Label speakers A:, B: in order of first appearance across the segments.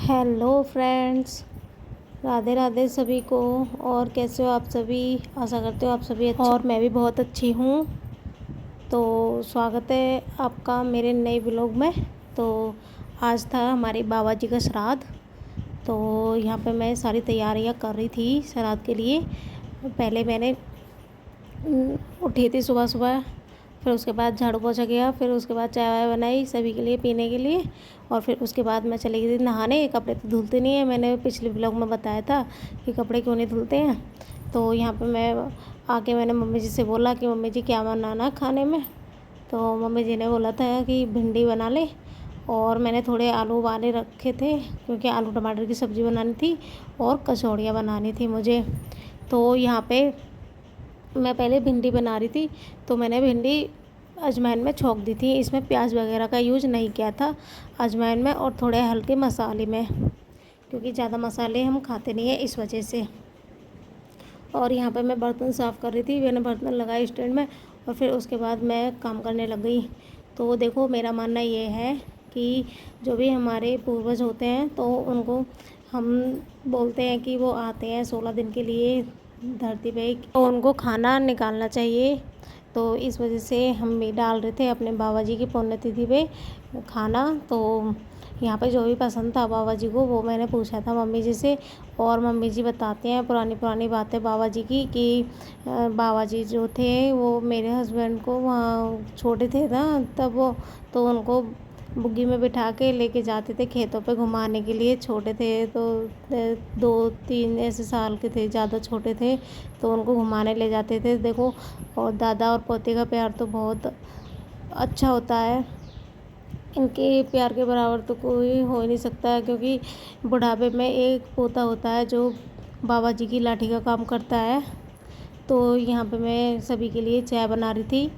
A: Hello friends, Radhe Radhe सभी को। और कैसे हो आप सभी? आशा करते हो आप सभी अच्छे और मैं भी बहुत अच्छी हूँ। तो स्वागत है आपका मेरे नए ब्लॉग में। तो आज था हमारे बाबा जी का श्राद्ध। तो यहाँ पे मैं सारी तैयारियाँ कर रही थी श्राद्ध के लिए। पहले मैंने उठी थी सुबह सुबह, फिर उसके बाद झाड़ू पोछा किया, फिर उसके बाद चाय वाय बनाई सभी के लिए पीने के लिए। और फिर उसके बाद मैं चली गई थी नहाने। कपड़े तो धुलते नहीं हैं, मैंने पिछले ब्लॉग में बताया था कि कपड़े क्यों नहीं धुलते हैं। तो यहाँ पे मैं आके मैंने मम्मी जी से बोला कि मम्मी जी क्या बनाना खाने में। तो मम्मी जी ने बोला था कि भिंडी बना ले। और मैंने थोड़े आलू उबाले रखे थे क्योंकि आलू टमाटर की सब्ज़ी बनानी थी और कचौड़ियाँ बनानी थी मुझे। तो यहाँ पे मैं पहले भिंडी बना रही थी। तो मैंने भिंडी अजवाइन में छोंक दी थी, इसमें प्याज वगैरह का यूज़ नहीं किया था, अजवाइन में और थोड़े हल्के मसाले में, क्योंकि ज़्यादा मसाले हम खाते नहीं हैं इस वजह से। और यहाँ पे मैं बर्तन साफ़ कर रही थी, मैंने बर्तन लगाए स्टैंड में और फिर उसके बाद मैं काम करने लग गई। तो देखो, मेरा मानना ये है कि जो भी हमारे पूर्वज होते हैं तो उनको हम बोलते हैं कि वो आते हैं 16 दिन के लिए धरती पे, तो उनको खाना निकालना चाहिए। तो इस वजह से हम भी डाल रहे थे अपने बाबा जी की पुण्यतिथि पे खाना। तो यहाँ पे जो भी पसंद था बाबा जी को वो मैंने पूछा था मम्मी जी से। और मम्मी जी बताते हैं पुरानी पुरानी बातें बाबा जी की कि बाबा जी जो थे वो मेरे हस्बैंड को वहाँ छोटे थे ना तब वो, तो उनको बुग्गी में बिठा के लेके जाते थे खेतों पे घुमाने के लिए। छोटे थे तो 2-3 ऐसे साल के थे, ज़्यादा छोटे थे तो उनको घुमाने ले जाते थे। देखो, और दादा और पोते का प्यार तो बहुत अच्छा होता है, इनके प्यार के बराबर तो कोई हो ही नहीं सकता है। क्योंकि बुढ़ापे में एक पोता होता है जो बाबा जी की लाठी का काम करता है। तो यहाँ पे मैं सभी के लिए चाय बना रही थी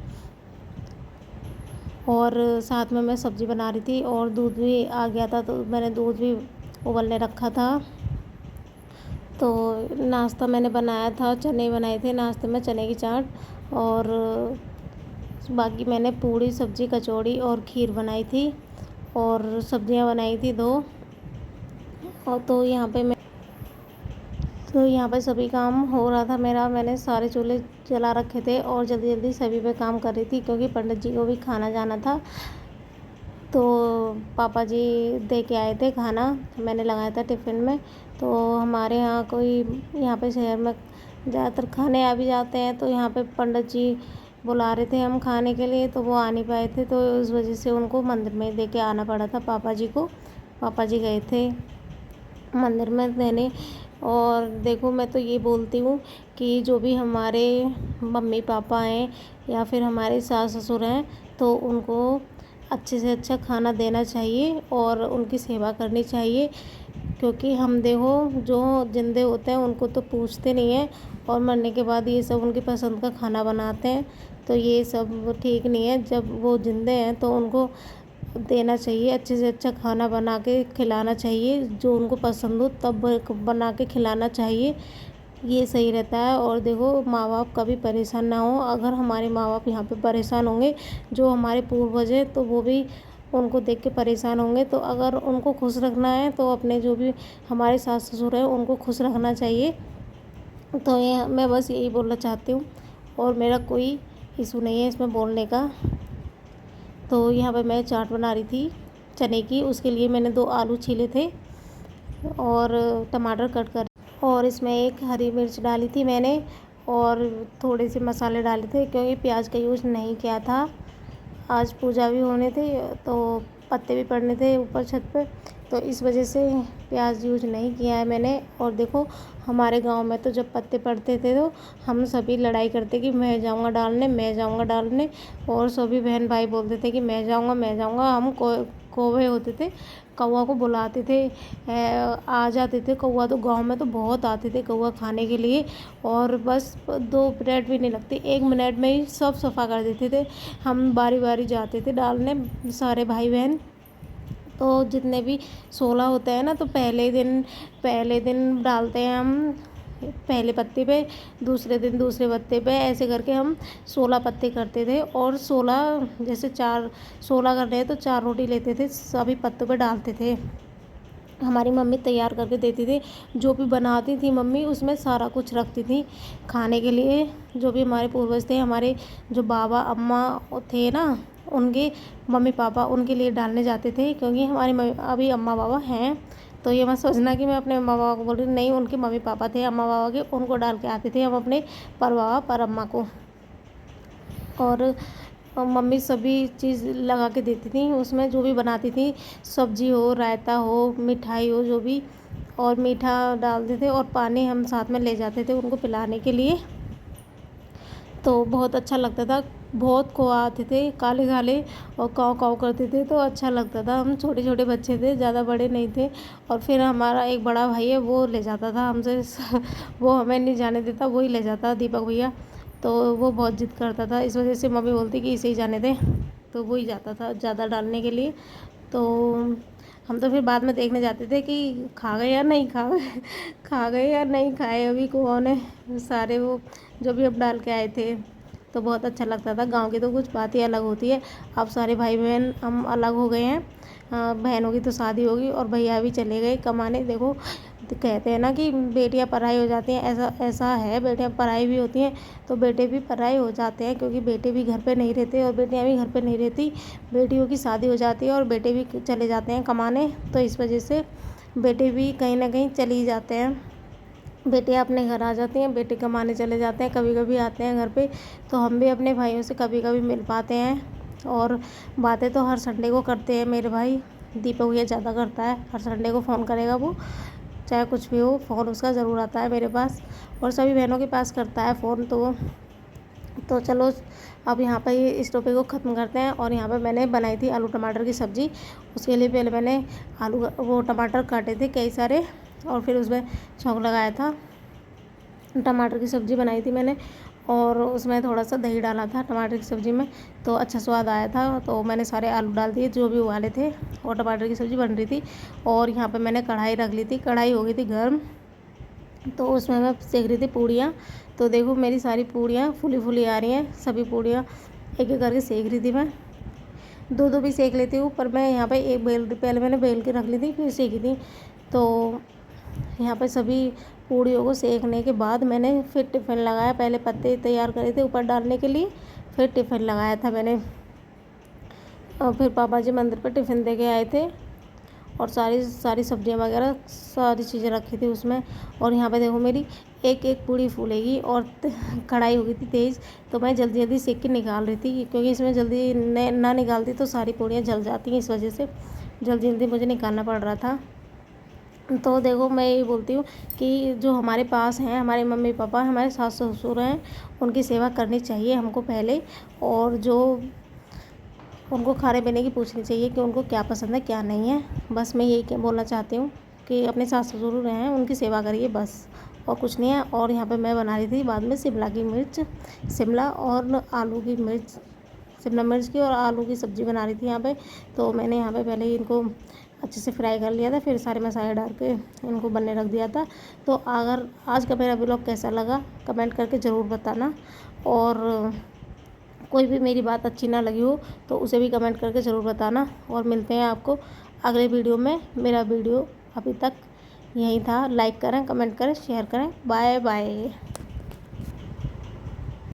A: और साथ में मैं सब्ज़ी बना रही थी और दूध भी आ गया था तो मैंने दूध भी उबलने रखा था। तो नाश्ता मैंने बनाया था, चने बनाए थे नाश्ते में, चने की चाट। और बाकी मैंने पूड़ी सब्ज़ी कचौड़ी और खीर बनाई थी और सब्जियां बनाई थी 2। और तो यहाँ पे सभी काम हो रहा था मेरा। मैंने सारे चूल्हे जला रखे थे और जल्दी जल्दी सभी पे काम कर रही थी क्योंकि पंडित जी को भी खाना जाना था। तो पापा जी दे के आए थे खाना, मैंने लगाया था टिफ़िन में। तो हमारे यहाँ कोई यहाँ पे शहर में ज़्यादातर खाने आ भी जाते हैं, तो यहाँ पे पंडित जी बुला रहे थे हम खाने के लिए, तो वो आ नहीं पाए थे। तो उस वजह से उनको मंदिर में दे के आना पड़ा था पापा जी को। पापा जी गए थे मंदिर में देने। और देखो, मैं तो ये बोलती हूँ कि जो भी हमारे मम्मी पापा हैं या फिर हमारे सास ससुर हैं तो उनको अच्छे से अच्छा खाना देना चाहिए और उनकी सेवा करनी चाहिए। क्योंकि हम देखो, जो जिंदे होते हैं उनको तो पूछते नहीं हैं और मरने के बाद ये सब उनकी पसंद का खाना बनाते हैं। तो ये सब ठीक नहीं है। जब वो जिंदे हैं तो उनको देना चाहिए, अच्छे से अच्छा खाना बना के खिलाना चाहिए, जो उनको पसंद हो तब बना के खिलाना चाहिए, ये सही रहता है। और देखो, माँ बाप कभी परेशान ना हो। अगर हमारे माँ बाप यहाँ पे परेशान होंगे, जो हमारे पूर्वज हैं, तो वो भी उनको देख के परेशान होंगे। तो अगर उनको खुश रखना है तो अपने जो भी हमारे सास ससुर हैं उनको खुश रखना चाहिए। तो ये मैं बस यही बोलना चाहती हूँ और मेरा कोई इशू नहीं है इसमें बोलने का। तो यहाँ पे मैं चाट बना रही थी चने की, उसके लिए मैंने 2 आलू छीले थे और टमाटर कट कर, और इसमें 1 हरी मिर्च डाली थी मैंने और थोड़े से मसाले डाले थे क्योंकि प्याज का यूज़ नहीं किया था। आज पूजा भी होने थी तो पत्ते भी पड़ने थे ऊपर छत पे, तो इस वजह से प्याज यूज नहीं किया है मैंने। और देखो, हमारे गांव में तो जब पत्ते पड़ते थे तो हम सभी लड़ाई करते कि मैं जाऊंगा डालने, मैं जाऊंगा डालने। और सभी बहन भाई बोलते थे कि मैं जाऊंगा, मैं जाऊंगा। हम कौवे होते थे, कौवा को बुलाते थे, आ जाते थे। कौवा तो गांव में तो बहुत आते थे कौवा खाने के लिए। और बस 2 मिनट भी नहीं लगते, 1 मिनट में ही सब सफ़ा कर देते थे। हम बारी बारी जाते थे डालने, सारे भाई बहन। तो जितने भी 16 होते हैं ना, तो पहले दिन डालते हैं हम पहले पत्ते पे, दूसरे दिन दूसरे पत्ते पे, ऐसे करके हम 16 पत्ते करते थे। और 16 जैसे 4 16 कर रहे हैं तो 4 रोटी लेते थे, सभी पत्तों पे डालते थे। हमारी मम्मी तैयार करके देती थी। जो भी बनाती थी मम्मी उसमें सारा कुछ रखती थी खाने के लिए। जो भी हमारे पूर्वज थे, हमारे जो बाबा अम्मा थे ना, उनके मम्मी पापा उनके लिए डालने जाते थे, क्योंकि हमारे अभी अम्मा बाबा हैं। तो ये मत सोचना कि मैं अपने अम्मा बाबा को बोल रही हूँ, नहीं, उनके मम्मी पापा थे अम्मा बाबा के, उनको डाल के आते थे हम अपने पर बाबा पर अम्मा को। और मम्मी सभी चीज़ लगा के देती थी उसमें, जो भी बनाती थी, सब्जी हो, रायता हो, मिठाई हो, जो भी, और मीठा डालते थे और पानी हम साथ में ले जाते थे उनको पिलाने के लिए। तो बहुत अच्छा लगता था। बहुत कौआ आते थे काले काले और काव काव करते थे, तो अच्छा लगता था। हम छोटे छोटे बच्चे थे, ज़्यादा बड़े नहीं थे। और फिर हमारा एक बड़ा भाई है, वो ले जाता था हमसे वो हमें नहीं जाने देता, वो ही ले जाता, दीपक भैया। तो वो बहुत जिद करता था, इस वजह से मम्मी बोलती कि इसे ही जाने दें, तो वो ही जाता था ज़्यादा डालने के लिए। तो हम तो फिर बाद में देखने जाते थे कि खा गए या नहीं खा गए खा गए या नहीं खाए अभी कौन है सारे, वो जो भी अब डाल के आए थे। तो बहुत अच्छा लगता था। गांव की तो कुछ बात ही अलग होती है। अब सारे भाई बहन हम अलग हो गए हैं। बहनों की तो शादी होगी और भैया भी चले गए कमाने। देखो, तो कहते हैं ना कि बेटियां पराई हो जाती हैं, ऐसा ऐसा है, बेटियां पराई भी होती हैं तो बेटे भी पराई हो जाते हैं, क्योंकि बेटे भी घर पे नहीं रहते और बेटियां भी घर पे नहीं रहती। बेटियों की शादी हो जाती है और बेटे भी चले जाते हैं कमाने, तो इस वजह से बेटे भी कहीं ना कहीं चले ही जाते हैं। बेटियां अपने घर आ जाती हैं, बेटे कमाने चले जाते हैं, कभी कभी आते हैं घर पे। तो हम भी अपने भाइयों से कभी कभी मिल पाते हैं। और बातें तो हर संडे को करते हैं मेरे भाई। दीपक भैया ज़्यादा करता है, हर संडे को फ़ोन करेगा वो, चाहे कुछ भी हो, फ़ोन उसका ज़रूर आता है मेरे पास, और सभी बहनों के पास करता है फ़ोन। तो चलो, अब यहाँ पर इस टॉपिक को ख़त्म करते हैं। और यहाँ पे मैंने बनाई थी आलू टमाटर की सब्ज़ी। उसके लिए पहले मैंने वो टमाटर काटे थे कई सारे, और फिर उसमें छौंक लगाया था। टमाटर की सब्ज़ी बनाई थी मैंने, और उसमें थोड़ा सा दही डाला था टमाटर की सब्ज़ी में, तो अच्छा स्वाद आया था। तो मैंने सारे आलू डाल दिए जो भी उबाले थे, और टमाटर की सब्ज़ी बन रही थी। और यहाँ पे मैंने कढ़ाई रख ली थी, कढ़ाई हो गई थी गर्म, तो उसमें मैं सेक रही थी पूड़ियाँ। तो देखो मेरी सारी पूड़ियाँ फूली फूली आ रही हैं, सभी पूड़ियाँ एक एक करके सेक रही थी मैं। दो दो भी सेक लेती हूँ, पर मैं यहाँ पे एक पहले मैंने बेल के रख ली थी, फिर सेकी थी। तो यहाँ पे सभी पूड़ियों को सेकने के बाद मैंने फिर टिफ़िन लगाया। पहले पत्ते तैयार करे थे ऊपर डालने के लिए, फिर टिफ़िन लगाया था मैंने। और फिर पापा जी मंदिर पर टिफ़िन दे के आए थे, और सारी सारी सब्जियां वगैरह सारी चीज़ें रखी थी उसमें। और यहाँ पे देखो मेरी एक एक पूड़ी फूलेगी, और कढ़ाई हो गई थी तेज़, तो मैं जल्दी जल्दी सेक के निकाल रही थी, क्योंकि इसमें जल्दी ना निकालती तो सारी पूड़ियाँ जल जाती हैं, इस वजह से जल्दी जल्दी मुझे निकालना पड़ रहा था। तो देखो, मैं यही बोलती हूँ कि जो हमारे पास हैं, हमारे मम्मी पापा, हमारे सास ससुर हैं, उनकी सेवा करनी चाहिए हमको पहले। और जो उनको खाने पीने की पूछनी चाहिए कि उनको क्या पसंद है क्या नहीं है। बस मैं यही बोलना चाहती हूँ कि अपने सास ससुर हैं उनकी सेवा करिए बस, और कुछ नहीं है। और यहाँ पे मैं बना रही थी बाद में शिमला की मिर्च, शिमला और आलू की मिर्च, शिमला मिर्च की और आलू की सब्ज़ी बना रही थी यहाँ पे। तो मैंने यहाँ पे पहले ही इनको अच्छे से फ्राई कर लिया था, फिर सारे मसाले डाल के इनको बनने रख दिया था। तो अगर आज का मेरा व्लॉग कैसा लगा कमेंट करके ज़रूर बताना, और कोई भी मेरी बात अच्छी ना लगी हो तो उसे भी कमेंट करके ज़रूर बताना। और मिलते हैं आपको अगले वीडियो में। मेरा वीडियो अभी तक यहीं था, लाइक करें, कमेंट करें, शेयर करें। Bye bye.